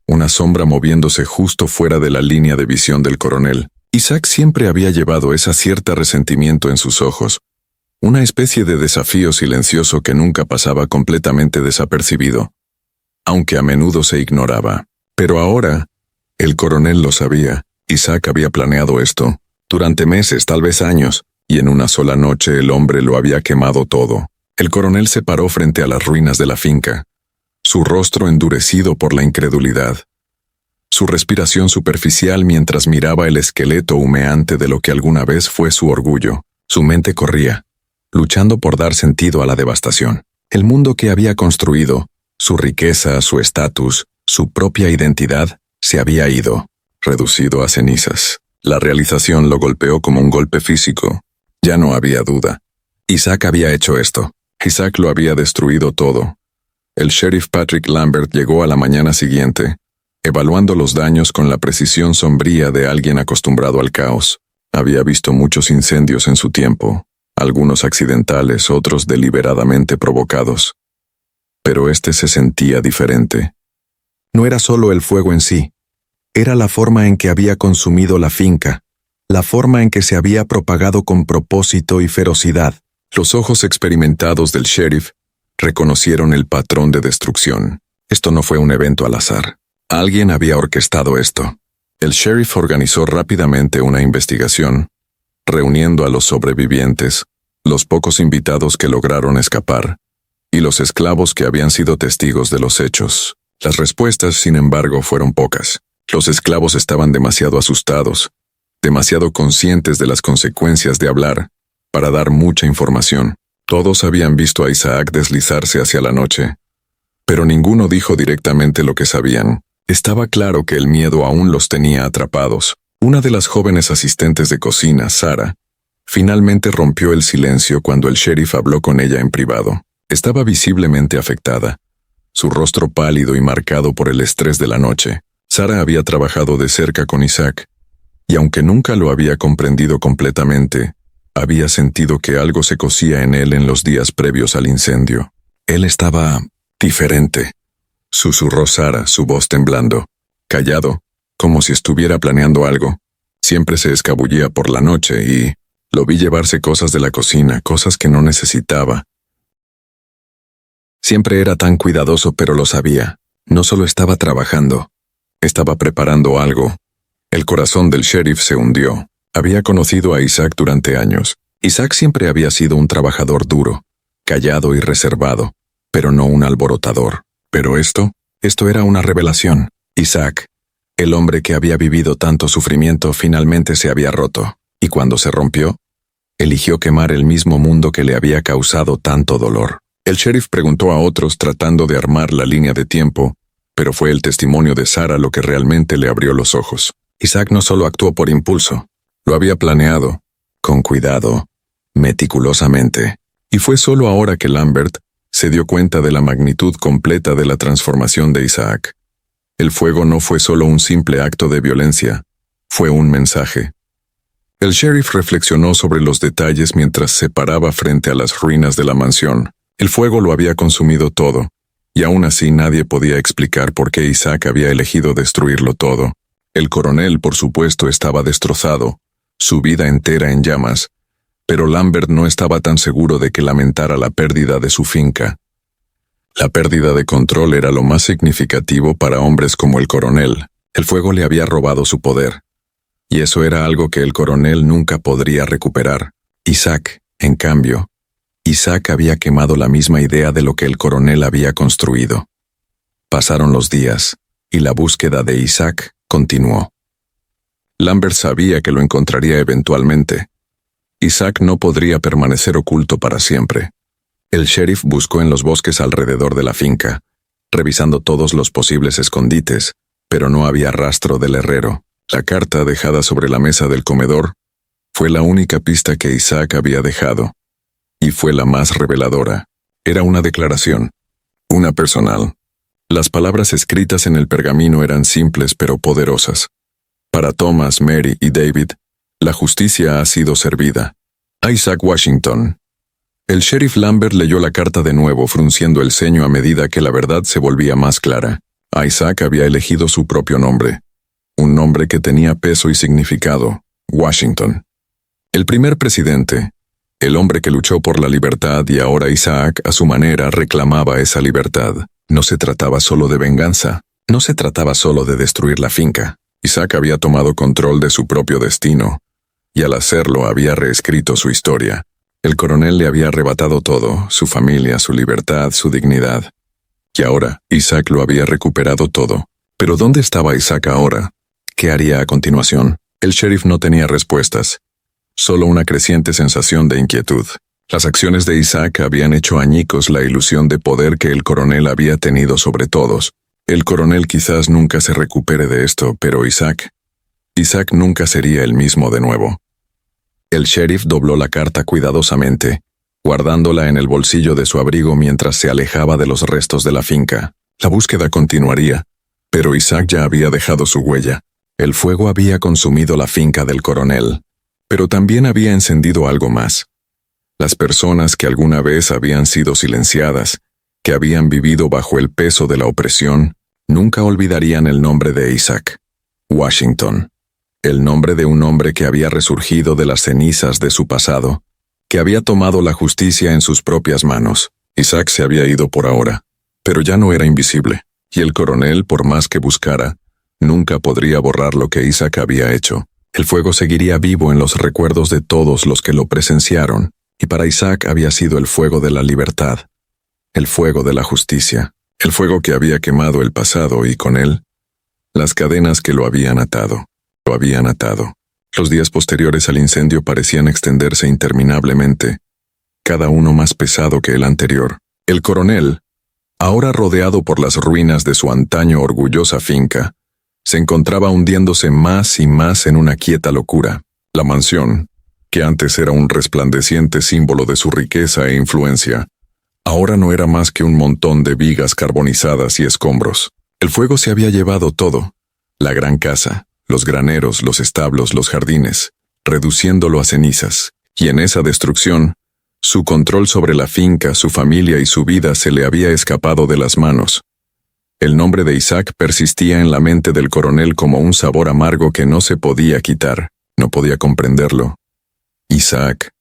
una sombra moviéndose justo fuera de la línea de visión del coronel. Isaac siempre había llevado esa cierta resentimiento en sus ojos, una especie de desafío silencioso que nunca pasaba completamente desapercibido, aunque a menudo se ignoraba. Pero ahora, el coronel lo sabía. Isaac había planeado esto, durante meses, tal vez años, y en una sola noche el hombre lo había quemado todo. El coronel se paró frente a las ruinas de la finca, su rostro endurecido por la incredulidad, su respiración superficial mientras miraba el esqueleto humeante de lo que alguna vez fue su orgullo. Su mente corría, luchando por dar sentido a la devastación. El mundo que había construido, su riqueza, su estatus, su propia identidad, se había ido, reducido a cenizas. La realización lo golpeó como un golpe físico. Ya no había duda. Isaac había hecho esto. Isaac lo había destruido todo. El sheriff Patrick Lambert llegó a la mañana siguiente, evaluando los daños con la precisión sombría de alguien acostumbrado al caos. Había visto muchos incendios en su tiempo, algunos accidentales, otros deliberadamente provocados. Pero este se sentía diferente. No era solo el fuego en sí, era la forma en que había consumido la finca, la forma en que se había propagado con propósito y ferocidad. Los ojos experimentados del sheriff reconocieron el patrón de destrucción. Esto no fue un evento al azar. Alguien había orquestado esto. El sheriff organizó rápidamente una investigación, reuniendo a los sobrevivientes, los pocos invitados que lograron escapar, y los esclavos que habían sido testigos de los hechos. Las respuestas, sin embargo, fueron pocas. Los esclavos estaban demasiado asustados, demasiado conscientes de las consecuencias de hablar, para dar mucha información. Todos habían visto a Isaac deslizarse hacia la noche, pero ninguno dijo directamente lo que sabían. Estaba claro que el miedo aún los tenía atrapados. Una de las jóvenes asistentes de cocina, Sarah, finalmente rompió el silencio cuando el sheriff habló con ella en privado. Estaba visiblemente afectada, su rostro pálido y marcado por el estrés de la noche. Sarah había trabajado de cerca con Isaac, y aunque nunca lo había comprendido completamente, había sentido que algo se cosía en él en los días previos al incendio. Él estaba diferente, susurró Sarah, su voz temblando. Callado, como si estuviera planeando algo. Siempre se escabullía por la noche y lo vi llevarse cosas de la cocina, cosas que no necesitaba. Siempre era tan cuidadoso, pero lo sabía. No solo estaba trabajando, estaba preparando algo. El corazón del sheriff se hundió. Había conocido a Isaac durante años. Isaac siempre había sido un trabajador duro, callado y reservado, pero no un alborotador. Pero esto era una revelación. Isaac, el hombre que había vivido tanto sufrimiento, finalmente se había roto. Y cuando se rompió, eligió quemar el mismo mundo que le había causado tanto dolor. El sheriff preguntó a otros tratando de armar la línea de tiempo, pero fue el testimonio de Sarah lo que realmente le abrió los ojos. Isaac no solo actuó por impulso, lo había planeado, con cuidado, meticulosamente. Y fue solo ahora que Lambert se dio cuenta de la magnitud completa de la transformación de Isaac. El fuego no fue solo un simple acto de violencia, fue un mensaje. El sheriff reflexionó sobre los detalles mientras se paraba frente a las ruinas de la mansión. El fuego lo había consumido todo, y aún así nadie podía explicar por qué Isaac había elegido destruirlo todo. El coronel, por supuesto, estaba destrozado, su vida entera en llamas, pero Lambert no estaba tan seguro de que lamentara la pérdida de su finca. La pérdida de control era lo más significativo para hombres como el coronel. El fuego le había robado su poder, y eso era algo que el coronel nunca podría recuperar. Isaac, en cambio, Isaac había quemado la misma idea de lo que el coronel había construido. Pasaron los días, y la búsqueda de Isaac continuó. Lambert sabía que lo encontraría eventualmente. Isaac no podría permanecer oculto para siempre. El sheriff buscó en los bosques alrededor de la finca, revisando todos los posibles escondites, pero no había rastro del herrero. La carta dejada sobre la mesa del comedor fue la única pista que Isaac había dejado, y fue la más reveladora. Era una declaración, una personal. Las palabras escritas en el pergamino eran simples pero poderosas. Para Thomas, Mary y David, la justicia ha sido servida. Isaac Washington. El sheriff Lambert leyó la carta de nuevo, frunciendo el ceño a medida que la verdad se volvía más clara. Isaac había elegido su propio nombre. Un nombre que tenía peso y significado: Washington. El primer presidente, el hombre que luchó por la libertad, y ahora Isaac, a su manera, reclamaba esa libertad. No se trataba solo de venganza, no se trataba solo de destruir la finca. Isaac había tomado control de su propio destino, y al hacerlo había reescrito su historia. El coronel le había arrebatado todo: su familia, su libertad, su dignidad. Y ahora, Isaac lo había recuperado todo. Pero ¿dónde estaba Isaac ahora? ¿Qué haría a continuación? El sheriff no tenía respuestas, solo una creciente sensación de inquietud. Las acciones de Isaac habían hecho añicos la ilusión de poder que el coronel había tenido sobre todos. El coronel quizás nunca se recupere de esto, pero Isaac nunca sería el mismo de nuevo. El sheriff dobló la carta cuidadosamente, guardándola en el bolsillo de su abrigo mientras se alejaba de los restos de la finca. La búsqueda continuaría, pero Isaac ya había dejado su huella. El fuego había consumido la finca del coronel, pero también había encendido algo más. Las personas que alguna vez habían sido silenciadas, que habían vivido bajo el peso de la opresión, nunca olvidarían el nombre de Isaac. Washington. El nombre de un hombre que había resurgido de las cenizas de su pasado, que había tomado la justicia en sus propias manos. Isaac se había ido por ahora, pero ya no era invisible, y el coronel, por más que buscara, nunca podría borrar lo que Isaac había hecho. El fuego seguiría vivo en los recuerdos de todos los que lo presenciaron, y para Isaac había sido el fuego de la libertad, el fuego de la justicia, el fuego que había quemado el pasado y con él, las cadenas que lo habían atado. Lo habían atado. Los días posteriores al incendio parecían extenderse interminablemente, cada uno más pesado que el anterior. El coronel, ahora rodeado por las ruinas de su antaño orgullosa finca, se encontraba hundiéndose más y más en una quieta locura. La mansión, que antes era un resplandeciente símbolo de su riqueza e influencia, ahora no era más que un montón de vigas carbonizadas y escombros. El fuego se había llevado todo: la gran casa, los graneros, los establos, los jardines, reduciéndolo a cenizas. Y en esa destrucción, su control sobre la finca, su familia y su vida se le había escapado de las manos. El nombre de Isaac persistía en la mente del coronel como un sabor amargo que no se podía quitar. No podía comprenderlo. Isaac,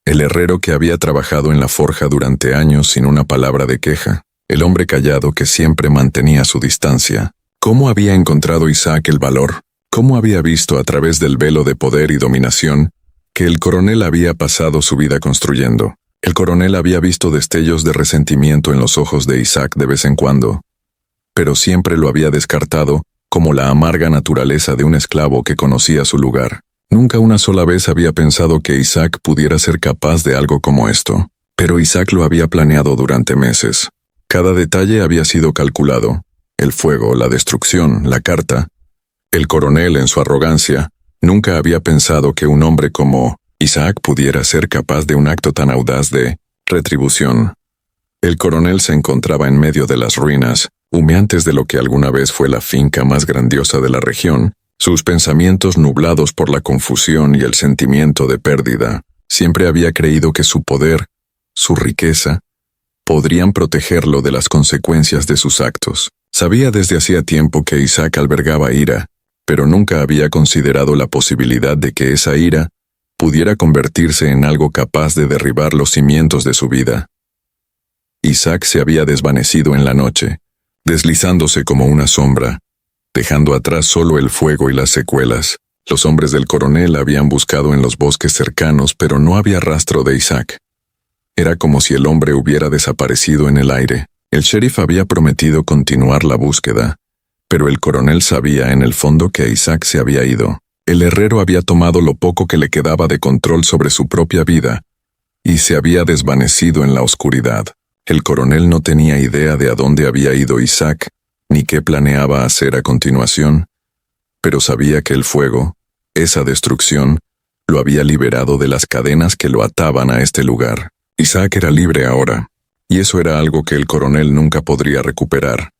el herrero que había trabajado en la forja durante años sin una palabra de queja, el hombre callado que siempre mantenía su distancia. ¿Cómo había encontrado Isaac el valor? ¿Cómo había visto a través del velo de poder y dominación que el coronel había pasado su vida construyendo? El coronel había visto destellos de resentimiento en los ojos de Isaac de vez en cuando, pero siempre lo había descartado como la amarga naturaleza de un esclavo que conocía su lugar. Nunca una sola vez había pensado que Isaac pudiera ser capaz de algo como esto, pero Isaac lo había planeado durante meses. Cada detalle había sido calculado: el fuego, la destrucción, la carta. El coronel, en su arrogancia, nunca había pensado que un hombre como Isaac pudiera ser capaz de un acto tan audaz de Retribución. El coronel se encontraba en medio de las ruinas, humeantes de lo que alguna vez fue la finca más grandiosa de la región, sus pensamientos nublados por la confusión y el sentimiento de pérdida. Siempre había creído que su poder, su riqueza, podrían protegerlo de las consecuencias de sus actos. Sabía desde hacía tiempo que Isaac albergaba ira, pero nunca había considerado la posibilidad de que esa ira pudiera convertirse en algo capaz de derribar los cimientos de su vida. Isaac se había desvanecido en la noche, deslizándose como una sombra, dejando atrás solo el fuego y las secuelas. Los hombres del coronel habían buscado en los bosques cercanos, pero no había rastro de Isaac. Era como si el hombre hubiera desaparecido en el aire. El sheriff había prometido continuar la búsqueda, pero el coronel sabía en el fondo que Isaac se había ido. El herrero había tomado lo poco que le quedaba de control sobre su propia vida, y se había desvanecido en la oscuridad. El coronel no tenía idea de a dónde había ido Isaac, ni qué planeaba hacer a continuación, pero sabía que el fuego, esa destrucción, lo había liberado de las cadenas que lo ataban a este lugar. Isaac era libre ahora, y eso era algo que el coronel nunca podría recuperar.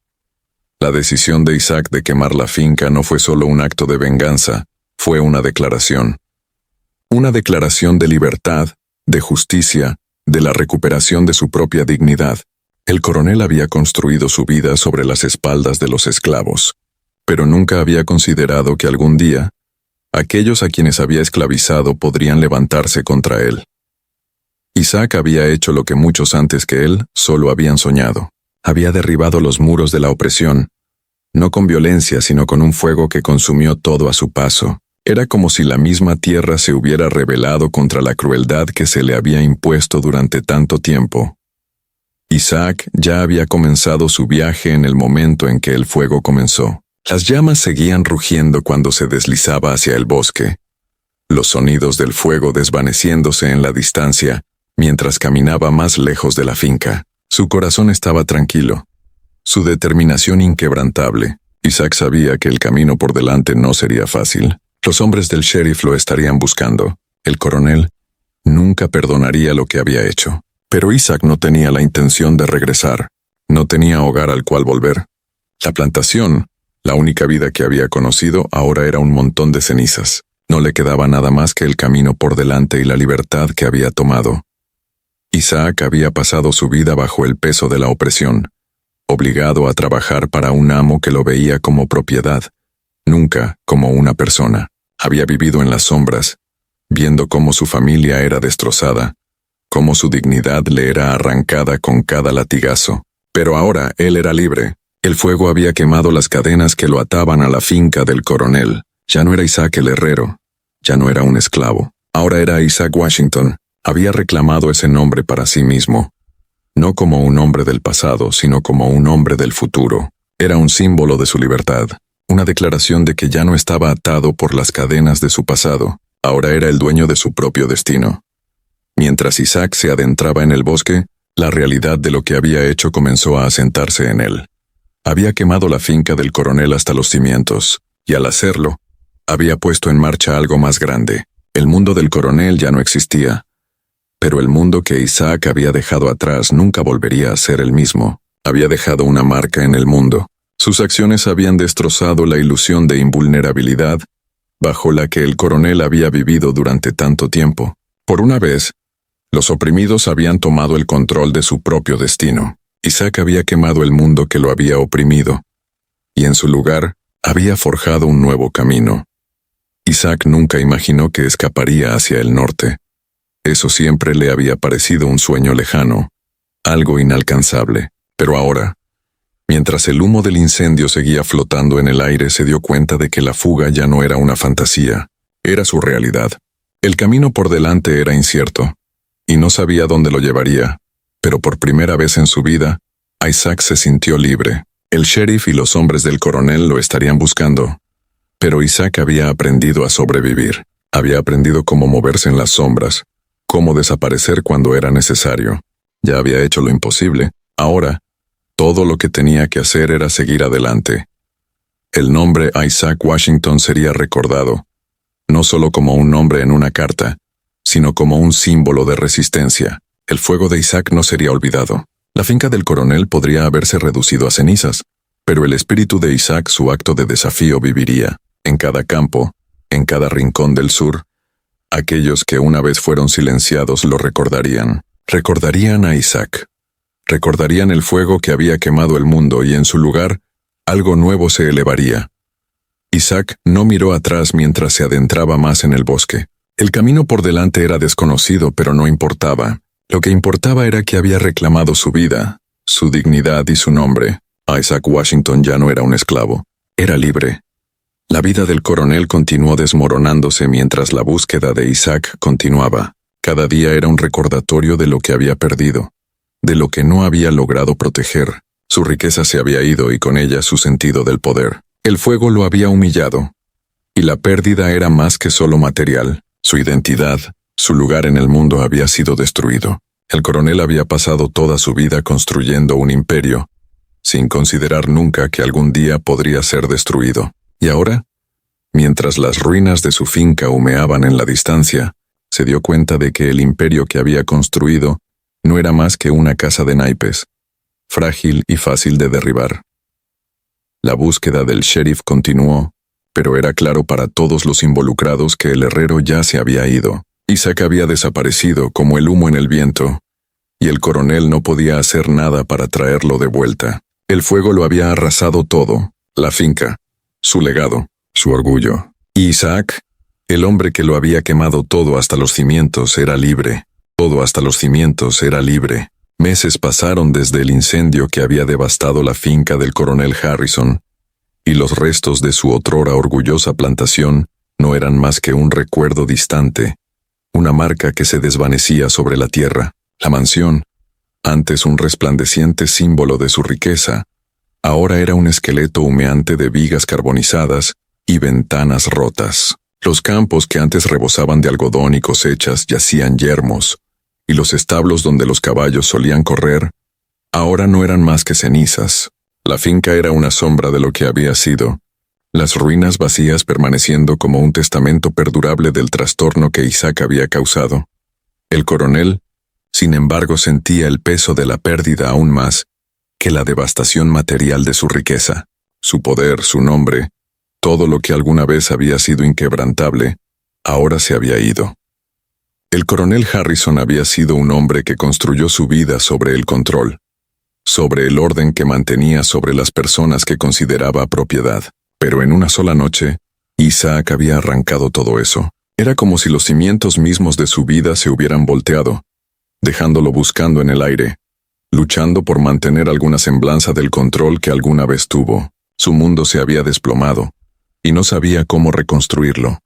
La decisión de Isaac de quemar la finca no fue solo un acto de venganza, fue una declaración. Una declaración de libertad, de justicia, de la recuperación de su propia dignidad. El coronel había construido su vida sobre las espaldas de los esclavos, pero nunca había considerado que algún día, aquellos a quienes había esclavizado podrían levantarse contra él. Isaac había hecho lo que muchos antes que él solo habían soñado. Había derribado los muros de la opresión, no con violencia sino con un fuego que consumió todo a su paso. Era como si la misma tierra se hubiera rebelado contra la crueldad que se le había impuesto durante tanto tiempo. Isaac ya había comenzado su viaje en el momento en que el fuego comenzó. Las llamas seguían rugiendo cuando se deslizaba hacia el bosque, los sonidos del fuego desvaneciéndose en la distancia mientras caminaba más lejos de la finca. Su corazón estaba tranquilo, su determinación inquebrantable. Isaac sabía que el camino por delante no sería fácil. Los hombres del sheriff lo estarían buscando. El coronel nunca perdonaría lo que había hecho. Pero Isaac no tenía la intención de regresar. No tenía hogar al cual volver. La plantación, la única vida que había conocido, ahora era un montón de cenizas. No le quedaba nada más que el camino por delante y la libertad que había tomado. Isaac había pasado su vida bajo el peso de la opresión, obligado a trabajar para un amo que lo veía como propiedad, nunca como una persona. Había vivido en las sombras, viendo cómo su familia era destrozada, cómo su dignidad le era arrancada con cada latigazo. Pero ahora él era libre. El fuego había quemado las cadenas que lo ataban a la finca del coronel. Ya no era Isaac el herrero, ya no era un esclavo. Ahora era Isaac Washington. Había reclamado ese nombre para sí mismo, no como un hombre del pasado, sino como un hombre del futuro. Era un símbolo de su libertad, una declaración de que ya no estaba atado por las cadenas de su pasado, ahora era el dueño de su propio destino. Mientras Isaac se adentraba en el bosque, la realidad de lo que había hecho comenzó a asentarse en él. Había quemado la finca del coronel hasta los cimientos, y al hacerlo, había puesto en marcha algo más grande. El mundo del coronel ya no existía, pero el mundo que Isaac había dejado atrás nunca volvería a ser el mismo. Había dejado una marca en el mundo. Sus acciones habían destrozado la ilusión de invulnerabilidad bajo la que el coronel había vivido durante tanto tiempo. Por una vez, los oprimidos habían tomado el control de su propio destino. Isaac había quemado el mundo que lo había oprimido, y en su lugar había forjado un nuevo camino. Isaac nunca imaginó que escaparía hacia el norte. Eso siempre le había parecido un sueño lejano, algo inalcanzable. Pero ahora, mientras el humo del incendio seguía flotando en el aire, se dio cuenta de que la fuga ya no era una fantasía, era su realidad. El camino por delante era incierto, y no sabía dónde lo llevaría, pero por primera vez en su vida, Isaac se sintió libre. El sheriff y los hombres del coronel lo estarían buscando, pero Isaac había aprendido a sobrevivir. Había aprendido cómo moverse en las sombras, cómo desaparecer cuando era necesario. Ya había hecho lo imposible. Ahora, todo lo que tenía que hacer era seguir adelante. El nombre Isaac Washington sería recordado, no solo como un nombre en una carta, sino como un símbolo de resistencia. El fuego de Isaac no sería olvidado. La finca del coronel podría haberse reducido a cenizas, pero el espíritu de Isaac, su acto de desafío, viviría en cada campo, en cada rincón del sur. Aquellos que una vez fueron silenciados lo recordarían. Recordarían a Isaac. Recordarían el fuego que había quemado el mundo y en su lugar, algo nuevo se elevaría. Isaac no miró atrás mientras se adentraba más en el bosque. El camino por delante era desconocido, pero no importaba. Lo que importaba era que había reclamado su vida, su dignidad y su nombre. Isaac Washington ya no era un esclavo. Era libre. La vida del coronel continuó desmoronándose mientras la búsqueda de Isaac continuaba. Cada día era un recordatorio de lo que había perdido, de lo que no había logrado proteger. Su riqueza se había ido y con ella su sentido del poder. El fuego lo había humillado. Y la pérdida era más que solo material. Su identidad, su lugar en el mundo había sido destruido. El coronel había pasado toda su vida construyendo un imperio, sin considerar nunca que algún día podría ser destruido. Y ahora, mientras las ruinas de su finca humeaban en la distancia, se dio cuenta de que el imperio que había construido no era más que una casa de naipes, frágil y fácil de derribar. La búsqueda del sheriff continuó, pero era claro para todos los involucrados que el herrero ya se había ido. Isaac había desaparecido como el humo en el viento, y el coronel no podía hacer nada para traerlo de vuelta. El fuego lo había arrasado todo, la finca, su legado, su orgullo. Y Isaac, el hombre que lo había quemado todo hasta los cimientos, era libre. Todo hasta los cimientos era libre. Meses pasaron desde el incendio que había devastado la finca del coronel Harrison, y los restos de su otrora orgullosa plantación no eran más que un recuerdo distante, una marca que se desvanecía sobre la tierra. La mansión, antes un resplandeciente símbolo de su riqueza, ahora era un esqueleto humeante de vigas carbonizadas y ventanas rotas. Los campos que antes rebosaban de algodón y cosechas yacían yermos, y los establos donde los caballos solían correr, ahora no eran más que cenizas. La finca era una sombra de lo que había sido, las ruinas vacías permaneciendo como un testamento perdurable del trastorno que Isaac había causado. El coronel, sin embargo, sentía el peso de la pérdida aún más que la devastación material de su riqueza, su poder, su nombre, todo lo que alguna vez había sido inquebrantable, ahora se había ido. El coronel Harrison había sido un hombre que construyó su vida sobre el control, sobre el orden que mantenía sobre las personas que consideraba propiedad. Pero en una sola noche, Isaac había arrancado todo eso. Era como si los cimientos mismos de su vida se hubieran volteado, dejándolo buscando en el aire, luchando por mantener alguna semblanza del control que alguna vez tuvo. Su mundo se había desplomado, y no sabía cómo reconstruirlo.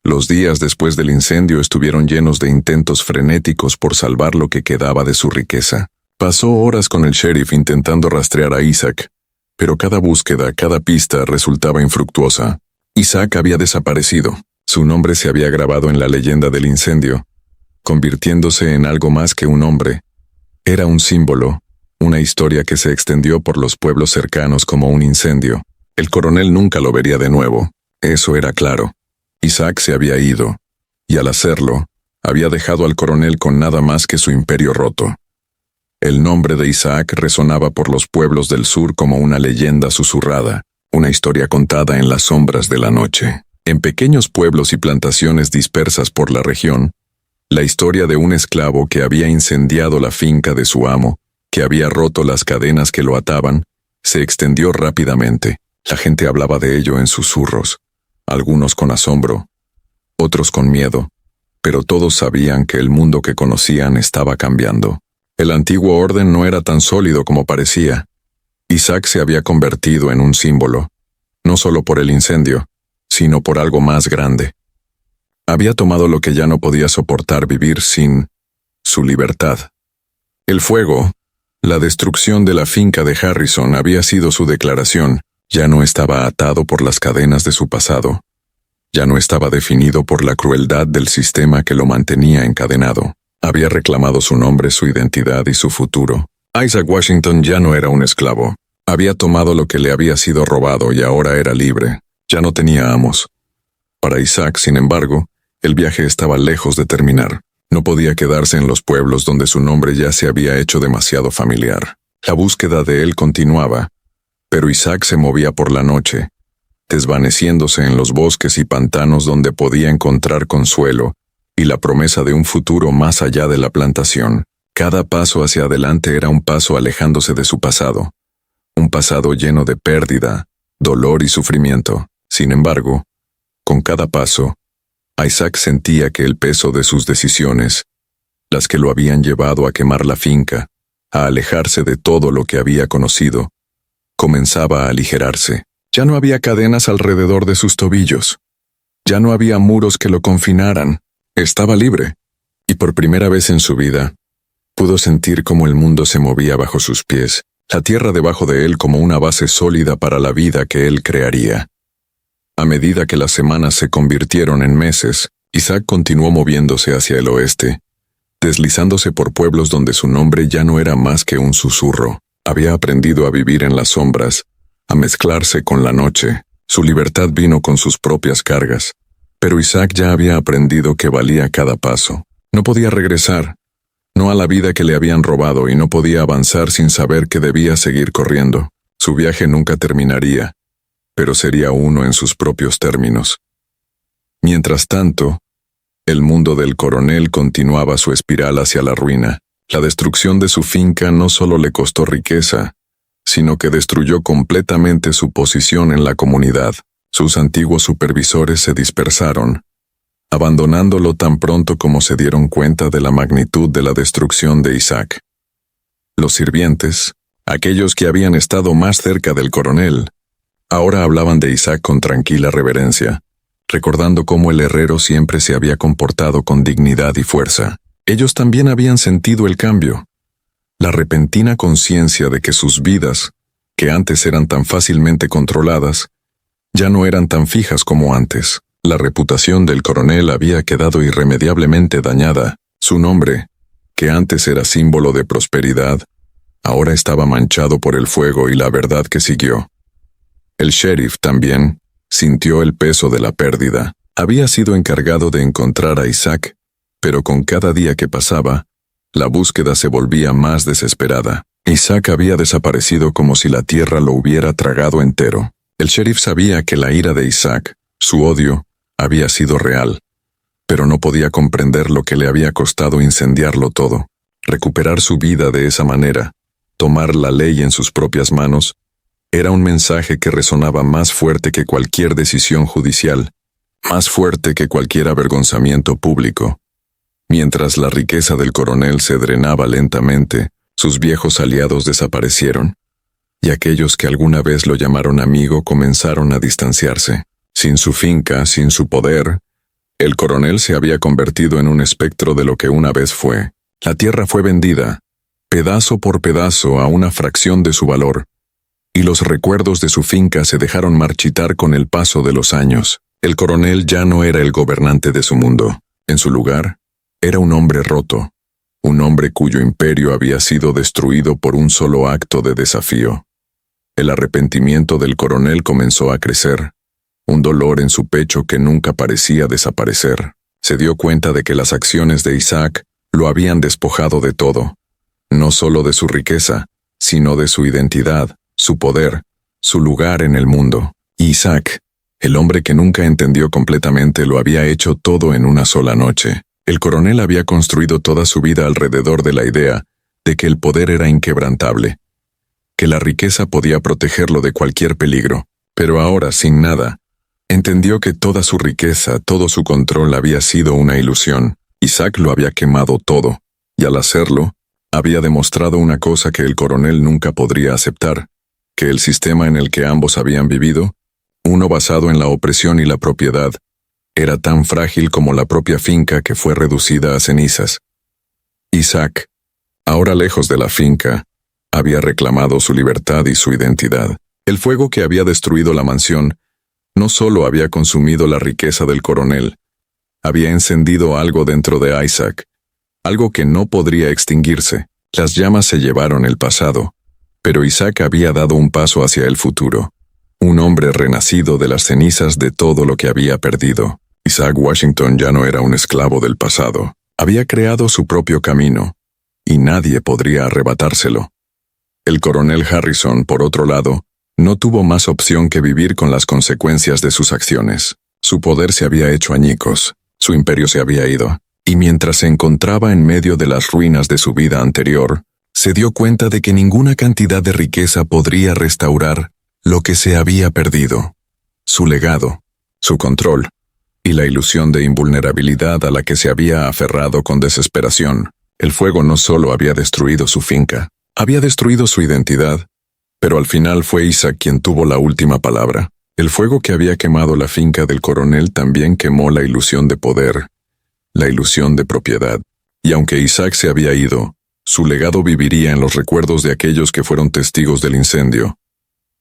Los días después del incendio estuvieron llenos de intentos frenéticos por salvar lo que quedaba de su riqueza. Pasó horas con el sheriff intentando rastrear a Isaac, pero cada búsqueda, cada pista resultaba infructuosa. Isaac había desaparecido. Su nombre se había grabado en la leyenda del incendio, convirtiéndose en algo más que un hombre. Era un símbolo, una historia que se extendió por los pueblos cercanos como un incendio. El coronel nunca lo vería de nuevo, eso era claro. Isaac se había ido, y al hacerlo, había dejado al coronel con nada más que su imperio roto. El nombre de Isaac resonaba por los pueblos del sur como una leyenda susurrada, una historia contada en las sombras de la noche. En pequeños pueblos y plantaciones dispersas por la región, la historia de un esclavo que había incendiado la finca de su amo, que había roto las cadenas que lo ataban, se extendió rápidamente. La gente hablaba de ello en susurros, algunos con asombro, otros con miedo, pero todos sabían que el mundo que conocían estaba cambiando. El antiguo orden no era tan sólido como parecía. Isaac se había convertido en un símbolo, no solo por el incendio, sino por algo más grande. Había tomado lo que ya no podía soportar vivir sin: su libertad. El fuego, la destrucción de la finca de Harrison había sido su declaración. Ya no estaba atado por las cadenas de su pasado. Ya no estaba definido por la crueldad del sistema que lo mantenía encadenado. Había reclamado su nombre, su identidad y su futuro. Isaac Washington ya no era un esclavo. Había tomado lo que le había sido robado y ahora era libre. Ya no tenía amos. Para Isaac, sin embargo, el viaje estaba lejos de terminar. No podía quedarse en los pueblos donde su nombre ya se había hecho demasiado familiar. La búsqueda de él continuaba, pero Isaac se movía por la noche, desvaneciéndose en los bosques y pantanos donde podía encontrar consuelo y la promesa de un futuro más allá de la plantación. Cada paso hacia adelante era un paso alejándose de su pasado, un pasado lleno de pérdida, dolor y sufrimiento. Sin embargo, con cada paso, Isaac sentía que el peso de sus decisiones, las que lo habían llevado a quemar la finca, a alejarse de todo lo que había conocido, comenzaba a aligerarse. Ya no había cadenas alrededor de sus tobillos. Ya no había muros que lo confinaran. Estaba libre. Y por primera vez en su vida, pudo sentir cómo el mundo se movía bajo sus pies, la tierra debajo de él como una base sólida para la vida que él crearía. A medida que las semanas se convirtieron en meses, Isaac continuó moviéndose hacia el oeste, deslizándose por pueblos donde su nombre ya no era más que un susurro. Había aprendido a vivir en las sombras, a mezclarse con la noche. Su libertad vino con sus propias cargas. Pero Isaac ya había aprendido que valía cada paso. No podía regresar, no a la vida que le habían robado, y no podía avanzar sin saber que debía seguir corriendo. Su viaje nunca terminaría, pero sería uno en sus propios términos. Mientras tanto, el mundo del coronel continuaba su espiral hacia la ruina. La destrucción de su finca no solo le costó riqueza, sino que destruyó completamente su posición en la comunidad. Sus antiguos supervisores se dispersaron, abandonándolo tan pronto como se dieron cuenta de la magnitud de la destrucción de Isaac. Los sirvientes, aquellos que habían estado más cerca del coronel, ahora hablaban de Isaac con tranquila reverencia, recordando cómo el herrero siempre se había comportado con dignidad y fuerza. Ellos también habían sentido el cambio, la repentina conciencia de que sus vidas, que antes eran tan fácilmente controladas, ya no eran tan fijas como antes. La reputación del coronel había quedado irremediablemente dañada. Su nombre, que antes era símbolo de prosperidad, ahora estaba manchado por el fuego y la verdad que siguió. El sheriff también sintió el peso de la pérdida. Había sido encargado de encontrar a Isaac, pero con cada día que pasaba, la búsqueda se volvía más desesperada. Isaac había desaparecido como si la tierra lo hubiera tragado entero. El sheriff sabía que la ira de Isaac, su odio, había sido real, pero no podía comprender lo que le había costado incendiarlo todo. Recuperar su vida de esa manera, tomar la ley en sus propias manos, era un mensaje que resonaba más fuerte que cualquier decisión judicial, más fuerte que cualquier avergonzamiento público. Mientras la riqueza del coronel se drenaba lentamente, sus viejos aliados desaparecieron, y aquellos que alguna vez lo llamaron amigo comenzaron a distanciarse. Sin su finca, sin su poder, el coronel se había convertido en un espectro de lo que una vez fue. La tierra fue vendida, pedazo por pedazo, a una fracción de su valor, y los recuerdos de su finca se dejaron marchitar con el paso de los años. El coronel ya no era el gobernante de su mundo. En su lugar, era un hombre roto, un hombre cuyo imperio había sido destruido por un solo acto de desafío. El arrepentimiento del coronel comenzó a crecer, un dolor en su pecho que nunca parecía desaparecer. Se dio cuenta de que las acciones de Isaac lo habían despojado de todo, no solo de su riqueza, sino de su identidad, su poder, su lugar en el mundo. Isaac, el hombre que nunca entendió completamente, lo había hecho todo en una sola noche. El coronel había construido toda su vida alrededor de la idea de que el poder era inquebrantable, que la riqueza podía protegerlo de cualquier peligro, pero ahora, sin nada, entendió que toda su riqueza, todo su control había sido una ilusión. Isaac lo había quemado todo, y al hacerlo, había demostrado una cosa que el coronel nunca podría aceptar, que el sistema en el que ambos habían vivido, uno basado en la opresión y la propiedad, era tan frágil como la propia finca que fue reducida a cenizas. Isaac, ahora lejos de la finca, había reclamado su libertad y su identidad. El fuego que había destruido la mansión no solo había consumido la riqueza del coronel, había encendido algo dentro de Isaac, algo que no podría extinguirse. Las llamas se llevaron el pasado, pero Isaac había dado un paso hacia el futuro, un hombre renacido de las cenizas de todo lo que había perdido. Isaac Washington ya no era un esclavo del pasado. Había creado su propio camino, y nadie podría arrebatárselo. El coronel Harrison, por otro lado, no tuvo más opción que vivir con las consecuencias de sus acciones. Su poder se había hecho añicos, su imperio se había ido, y mientras se encontraba en medio de las ruinas de su vida anterior, se dio cuenta de que ninguna cantidad de riqueza podría restaurar lo que se había perdido: su legado, su control, y la ilusión de invulnerabilidad a la que se había aferrado con desesperación. El fuego no solo había destruido su finca, había destruido su identidad, pero al final fue Isaac quien tuvo la última palabra. El fuego que había quemado la finca del coronel también quemó la ilusión de poder, la ilusión de propiedad, y aunque Isaac se había ido, su legado viviría en los recuerdos de aquellos que fueron testigos del incendio,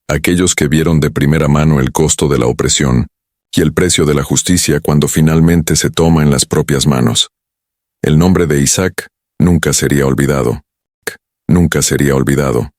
aquellos que vieron de primera mano el costo de la opresión y el precio de la justicia cuando finalmente se toma en las propias manos. El nombre de Isaac nunca sería olvidado. Nunca sería olvidado.